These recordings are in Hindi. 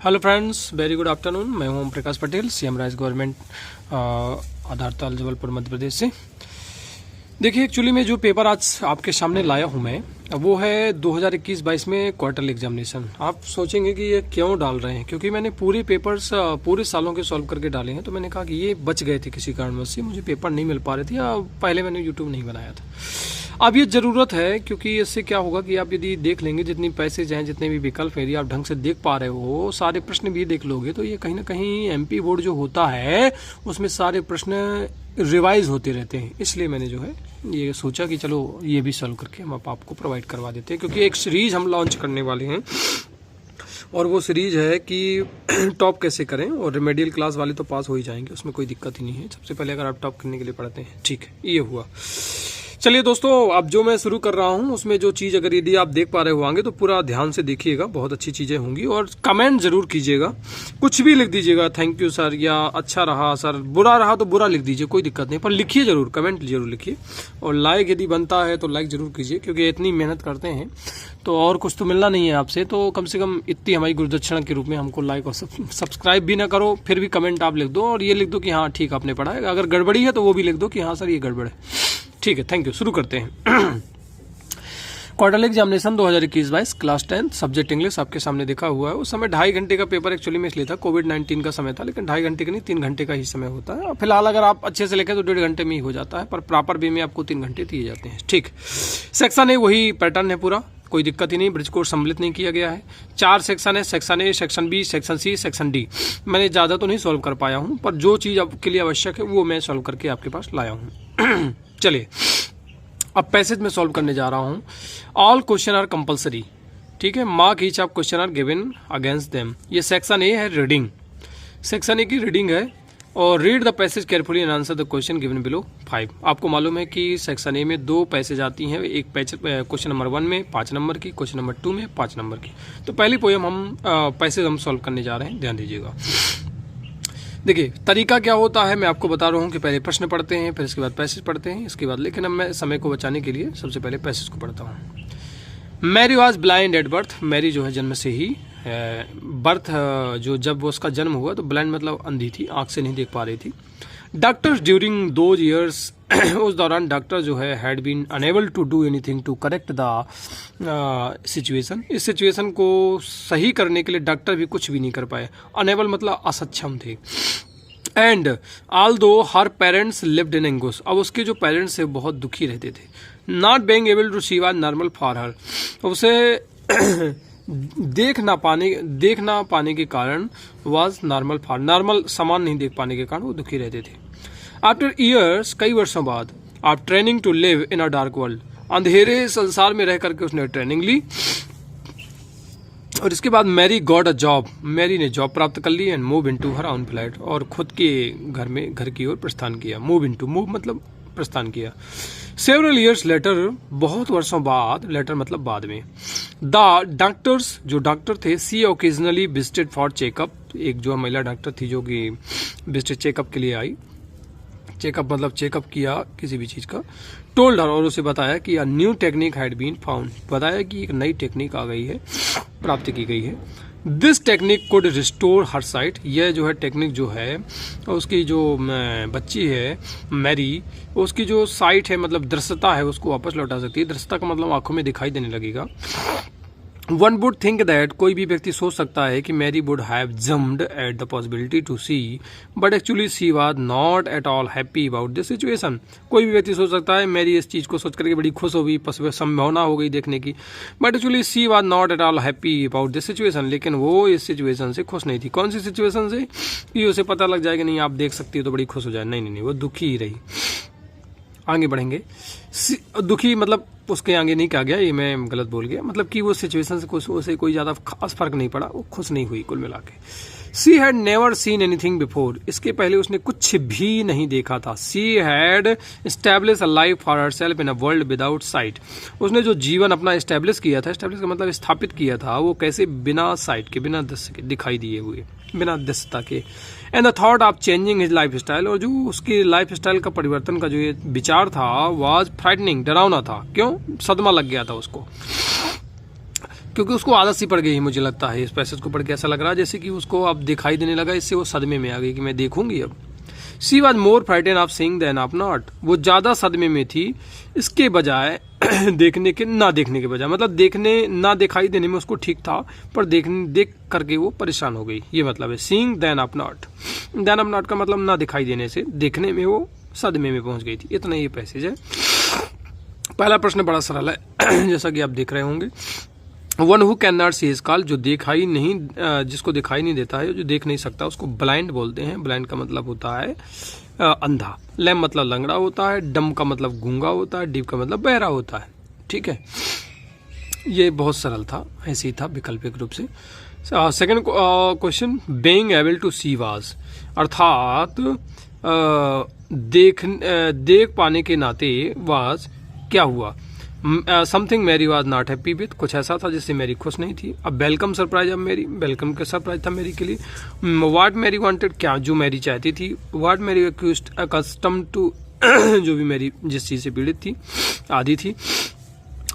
Hello friends, very good afternoon. मैं हूं Om Prakash Patel, CM rice government आधार ताल जबलपुर मध्य प्रदेश से। देखिए, एक्चुअली में जो पेपर आज आपके सामने लाया हूं मैं, वो है 2021-22 में क्वार्टरली एग्जामिनेशन। आप सोचेंगे कि ये क्यों डाल रहे हैं, क्योंकि मैंने पूरे पेपर्स पूरे सालों के सॉल्व करके डाले हैं। तो मैंने कहा कि ये बच गए थे किसी कारणवश से, मुझे पेपर नहीं मिल पा रहे थे या पहले मैंने यूट्यूब नहीं बनाया था। अब ये ज़रूरत है, क्योंकि इससे क्या होगा कि आप यदि देख लेंगे जितनी पैसेज हैं, जितने भी विकल्प हैं, यदि आप ढंग से देख पा रहे हो, सारे प्रश्न भी देख लोगे, तो ये कहीं ना कहीं एमपी बोर्ड जो होता है उसमें सारे प्रश्न रिवाइज होते रहते हैं। इसलिए मैंने जो है ये सोचा कि चलो ये भी सॉल्व करके हम आपको प्रोवाइड करवा देते हैं, क्योंकि एक सीरीज हम लॉन्च करने वाले हैं और वो सीरीज है कि टॉप कैसे करें। और रेमेडियल क्लास वाले तो पास हो ही जाएंगे, उसमें कोई दिक्कत ही नहीं है। सबसे पहले अगर आप टॉप करने के लिए पढ़ते हैं, ठीक है, ये हुआ। चलिए दोस्तों, अब जो मैं शुरू कर रहा हूं उसमें जो चीज़ अगर यदि आप देख पा रहे होंगे तो पूरा ध्यान से देखिएगा, बहुत अच्छी चीज़ें होंगी। और कमेंट जरूर कीजिएगा, कुछ भी लिख दीजिएगा, थैंक यू सर, या अच्छा रहा सर, बुरा रहा तो बुरा लिख दीजिए, कोई दिक्कत नहीं, पर लिखिए जरूर, कमेंट जरूर लिखिए। और लाइक यदि बनता है तो लाइक जरूर कीजिए, क्योंकि इतनी मेहनत करते हैं तो और कुछ तो मिलना नहीं है आपसे, तो कम से कम इतनी हमारी गुरुदक्षिणा के रूप में हमको लाइक और सब्सक्राइब भी ना करो, फिर भी कमेंट आप लिख दो और ये लिख दो कि हाँ ठीक आपने पढ़ा है। अगर गड़बड़ी है तो वो भी लिख दो कि हाँ सर ये गड़बड़ है। ठीक है, थैंक यू। शुरू करते हैं। Quarterly examination 2021-22 class 10 subject English आपके सामने देखा हुआ है। उस समय 2.5 घंटे का पेपर एक्चुअली में इसलिए था, कोविड-19 का समय था, लेकिन 2.5 घंटे का नहीं, 3 घंटे का ही समय होता है। फिलहाल अगर आप अच्छे से लिखें तो 1.5 घंटे में ही हो जाता है, पर प्रॉपर वे में आपको 3 घंटे दिए जाते हैं। ठीक, सेक्शन ए वही पैटर्न है पूरा, कोई दिक्कत ही नहीं, ब्रिज कोड सम्मिलित नहीं किया गया है। 4 सेक्शन है, section A, section B, section C, section D. मैंने ज़्यादा तो नहीं सॉल्व कर पाया हूँ, पर जो चीज़ आपके लिए आवश्यक है वो मैं सॉल्व करके आपके पास लाया हूँ। चलिए, अब पैसेज में सॉल्व करने जा रहा हूँ। ऑल क्वेश्चन आर कंपलसरी, ठीक है, mark each of question are given against them. ये सेक्शन ए है, रीडिंग, सेक्शन ए की रीडिंग है। और read the passage carefully and answer the question given below 5। आपको मालूम है कि सेक्शन ए में 2 पैसेज आती हैं, एक क्वेश्चन नंबर 1 में 5 नंबर की, क्वेश्चन नंबर 2 में 5 नंबर की। तो पहली पोएम हम पैसेज हम सॉल्व करने जा रहे हैं, ध्यान दीजिएगा। देखिए, तरीका क्या होता है मैं आपको बता रहा हूँ कि पहले प्रश्न पढ़ते हैं, फिर इसके बाद पैसेज पढ़ते हैं, इसके बाद, लेकिन अब मैं समय को बचाने के लिए सबसे पहले पैसेज को पढ़ता हूँ। Mary was blind at birth. Mary जो है जन्म से ही, बर्थ जो जब उसका जन्म हुआ तो ब्लाइंड मतलब अंधी थी, आंख से नहीं देख पा रही थी। डॉक्टर्स ड्यूरिंग दोज ईयर्स, उस दौरान डॉक्टर जो है had been unable to do anything to correct the situation. इस सिचुएशन को सही करने के लिए डॉक्टर भी कुछ भी नहीं कर पाए। अनेबल मतलब असक्षम थे। एंड ऑल दो हर पेरेंट्स लिव्ड इन एंगुश, अब उसके जो पेरेंट्स है बहुत दुखी रहते थे। Not being able to see was normal for her, उसे देख ना पाने के कारण वाज नॉर्मल फॉर, नॉर्मल सामान नहीं देख पाने के कारण वो दुखी रहते थे। आफ्टर ईयर्स, कई वर्षों बाद, आप training to live in a dark world, अंधेरे संसार में रह करके उसने ट्रेनिंग ली। और इसके बाद Mary got a job, Mary ने जॉब प्राप्त कर ली। And move into her own flat, और खुद के घर की ओर प्रस्थान किया। मूव मतलब प्रस्थान किया। सेवरल ईयर्स लेटर, बहुत वर्षों बाद, लेटर मतलब बाद में, द डॉक्टर्स, जो डॉक्टर थे, सी ओकेजनली विजिटेड फॉर चेकअप, एक जो महिला डॉक्टर थी जो कि विजिटेड चेकअप के लिए आई, चेकअप मतलब चेकअप किया किसी भी चीज का। टोल्ड हर, और उसे बताया कि a new technique had been found, बताया कि एक नई टेक्निक आ गई है, प्राप्त की गई है। This technique could restore her site, यह जो है टेक्निक जो है, उसकी जो बच्ची है मैरी, उसकी जो साइट है मतलब दृश्यता है उसको वापस लौटा सकती है। दृश्यता का मतलब आंखों में दिखाई देने लगेगा। वन वुड थिंक दैट, कोई भी व्यक्ति सोच सकता है कि Mary would have jumped at the possibility to see, but actually she was not at all happy about this situation. कोई भी व्यक्ति सोच सकता है मैरी इस चीज को सोच करके बड़ी खुश हो गई, संभावना हो गई देखने की, but actually she was not at all happy about this situation, लेकिन वो इस सिचुएशन से खुश नहीं थी। कौन सी सिचुएशन से? कि उसे पता लग जाएगा नहीं आप देख सकती हो तो बड़ी खुश हो जाए, नहीं, वो दुखी ही रही। आगे बढ़ेंगे। दुखी मतलब उसके आगे नहीं कहा गया, ये मैं गलत बोल गया, मतलब कि वो सिचुएशन से उसे कोई ज्यादा खास फर्क नहीं पड़ा, वो खुश नहीं हुई कुल मिला के। She had never seen anything before, इसके पहले उसने कुछ भी नहीं देखा था। She had establish a life for herself in a world without site, उसने जो जीवन अपना एस्टैब्लिश किया था, एस्टैब्लिश का मतलब स्थापित किया था, वो कैसे? बिना साइट के, बिना दृश्य के, दिखाई दिए हुए, बिना दृश्यता के। And the thought of changing his life style, और जो उसकी लाइफ स्टाइल का परिवर्तन का जो ये विचार था, वाज फ्राइटनिंग, डरावना था। क्यों? सदमा लग गया था उसको। क्योंकि उसको आदत सी पड़ गई है, मुझे लगता है इस पैसेज को पढ़ के ऐसा लग रहा है जैसे कि उसको अब दिखाई देने लगा, इससे वो सदमे में आ गई कि मैं देखूंगी अब। She was more frighten of seeing then of not, वो ज्यादा सदमे में थी इसके बजाय देखने के ना देखने के बजाय, मतलब देखने ना दिखाई देने में उसको ठीक था, पर देख करके वो परेशान हो गई, ये मतलब है seeing then of not. Then of not का मतलब ना दिखाई देने से देखने में वो सदमे में पहुंच गई थी। इतना ये पैसेज है। पहला प्रश्न बड़ा सरल है जैसा कि आप देख रहे होंगे। One who can not see his call, जो दिखाई नहीं, जिसको दिखाई नहीं देता है, जो देख नहीं सकता, उसको ब्लाइंड बोलते हैं। ब्लाइंड का मतलब होता है अंधा। लैम मतलब लंगड़ा होता है। डम का मतलब गूंगा होता है। डीप का मतलब बहरा होता है। ठीक है, ये बहुत सरल था, ऐसे ही था वैकल्पिक रूप से। Second question, being able to see was, अर्थात देख पाने के नाते वाज क्या हुआ। Something Mary was not happy with, कुछ ऐसा था जिससे मैरी खुश नहीं थी। अब वेलकम सरप्राइज, अब मैरी वेलकम का सरप्राइज था मैरी के लिए। व्हाट मैरी वांटेड, क्या जो मैरी चाहती थी। व्हाट मैरी अकस्टम टू, जो भी मैरी जिस चीज से पीड़ित थी, आदि थी।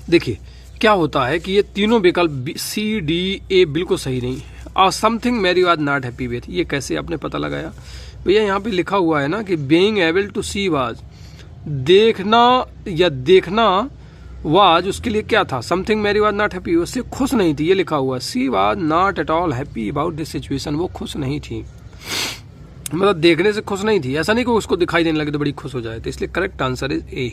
देखिए क्या होता है कि ये तीनों विकल्प सी डी ए बिल्कुल सही नहीं है। और something Mary was not happy with, ये कैसे आपने पता लगाया भैया? यहाँ पे लिखा हुआ है ना कि being able to see was, देखना या देखना वाज उसके लिए क्या था, something Mary was not happy, उससे खुश नहीं थी, ये लिखा हुआ। She was not at all happy about this situation, वो खुश नहीं थी, मतलब देखने से खुश नहीं थी। ऐसा नहीं कि उसको दिखाई देने लगे तो बड़ी खुश हो जाए। तो इसलिए करेक्ट आंसर इज ए,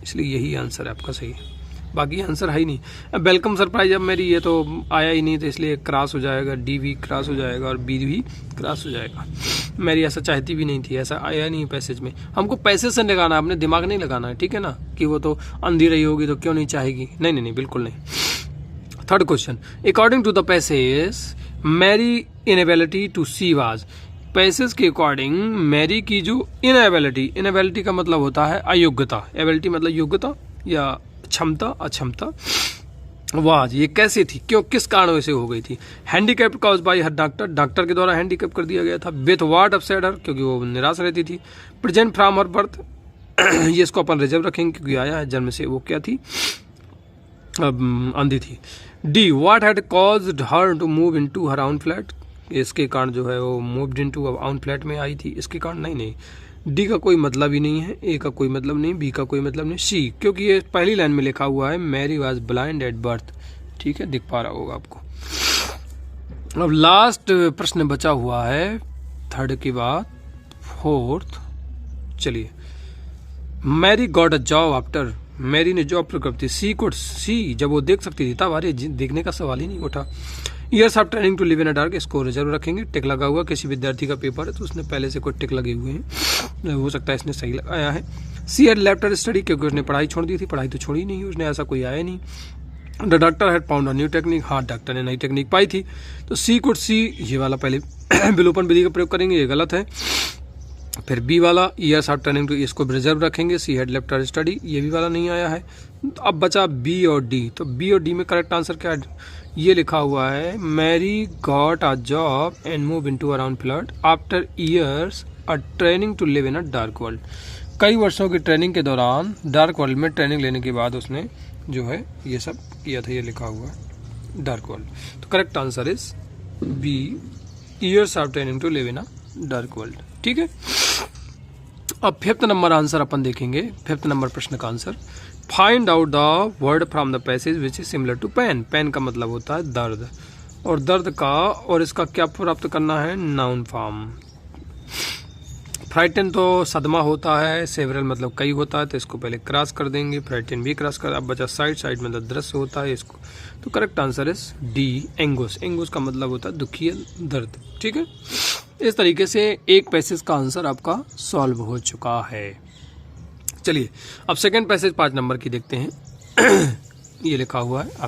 इसलिए यही आंसर है आपका सही है, बाकी आंसर है ही नहीं। अब वेलकम सरप्राइज, अब मेरी ये तो आया ही नहीं, तो इसलिए क्रॉस हो जाएगा, डी भी क्रॉस हो जाएगा और बी भी क्रॉस हो जाएगा। मेरी ऐसा चाहती भी नहीं थी, ऐसा आया नहीं पैसेज में। हमको पैसे से लगाना है, अपने दिमाग नहीं लगाना है, ठीक है ना, कि वो तो अंधी रही होगी तो क्यों नहीं चाहेगी। नहीं नहीं नहीं, बिल्कुल नहीं। Third question, according to the passage Mary inability to see was, passage के अकॉर्डिंग मैरी की जो इनएबिलिटी का मतलब होता है अयोग्यता, एबिलिटी मतलब योग्यता या क्षमता, अक्षमता, वाज ये कैसे थी, क्यों, किस कारण से हो गई थी। Handicap cause by her doctor, doctor के द्वारा हैंडीकैप कर दिया गया था। विथ व्हाट अपसेट हर, क्योंकि वो निराश रहती थी। प्रेजेंट फ्रॉम हर बर्थ, ये इसको अपन रिजर्व रखेंगे क्योंकि आया है जन्म से, वो क्या थी, अंधी थी। D what had caused her to move into her own flat, इसके कारण जो है वो मूव्ड इनटू ओन फ्लैट में आई थी, इसके कारण नहीं। डी का कोई मतलब ही नहीं है, ए का कोई मतलब नहीं, बी का कोई मतलब नहीं, सी, क्योंकि ये पहली लाइन में लिखा हुआ है Mary was blind at birth. ठीक है, दिख पा रहा होगा आपको। अब लास्ट प्रश्न बचा हुआ है थर्ड के बाद फोर्थ। चलिए, Mary got a job after, Mary ने जॉब प्राप्त की। सी कुड सी, जब वो देख सकती थी तब, अरे देखने का सवाल ही नहीं उठा। Years of training to live in a dark, इसको रिजर्व रखेंगे। टिक लगा हुआ, किसी विद्यार्थी का पेपर है तो उसने पहले से कोई टिक लगे हुए हैं, हो सकता है इसने सही लगाया है। She had left her study, क्योंकि उसने पढ़ाई छोड़ दी थी, पढ़ाई तो छोड़ी नहीं, उसने ऐसा कोई आया नहीं। The doctor had found a new technique, हाँ डॉक्टर ने नई टेक्निक पाई थी। तो सी कुड सी, ये वाला पहले विलोपन विधि का प्रयोग करेंगे, ये गलत है। फिर बी वाला ईयर्स ऑफ ट्रेनिंग टू, इसको रिजर्व रखेंगे। She had left her study, ये भी वाला नहीं आया है। अब बचा बी और डी, तो बी और डी में करेक्ट आंसर क्या है, ये लिखा हुआ है Mary got a job and move into around flood after years a training to live in a dark world, कई वर्षों की ट्रेनिंग के दौरान डार्क वर्ल्ड में ट्रेनिंग लेने के बाद उसने जो है ये सब किया था, ये लिखा हुआ है डार्क वर्ल्ड। तो correct answer is B, years of training to live in a dark world. ठीक है, अब फिफ्थ नंबर आंसर अपन देखेंगे, फिफ्थ नंबर प्रश्न का answer. Find out the word from the passage which is similar to pain, pain का मतलब होता है दर्द, और दर्द का और इसका क्या प्राप्त करना है, नाउन फॉर्म। फ्राइटन तो सदमा होता है, सेवरल मतलब कई होता है, तो इसको पहले क्रॉस कर देंगे, फ्राइटन भी क्रॉस कर। अब बचा साइड, साइड मतलब दृश्य होता है इसको, तो करेक्ट आंसर इज डी, एंगोस, एंगोस का मतलब होता है दुखी दर्द। ठीक है, इस तरीके से एक पैसेज का आंसर आपका सॉल्व हो चुका है। चलिए अब सेकंड पैसेज 5 नंबर की देखते हैं। ये लिखा हुआ है आप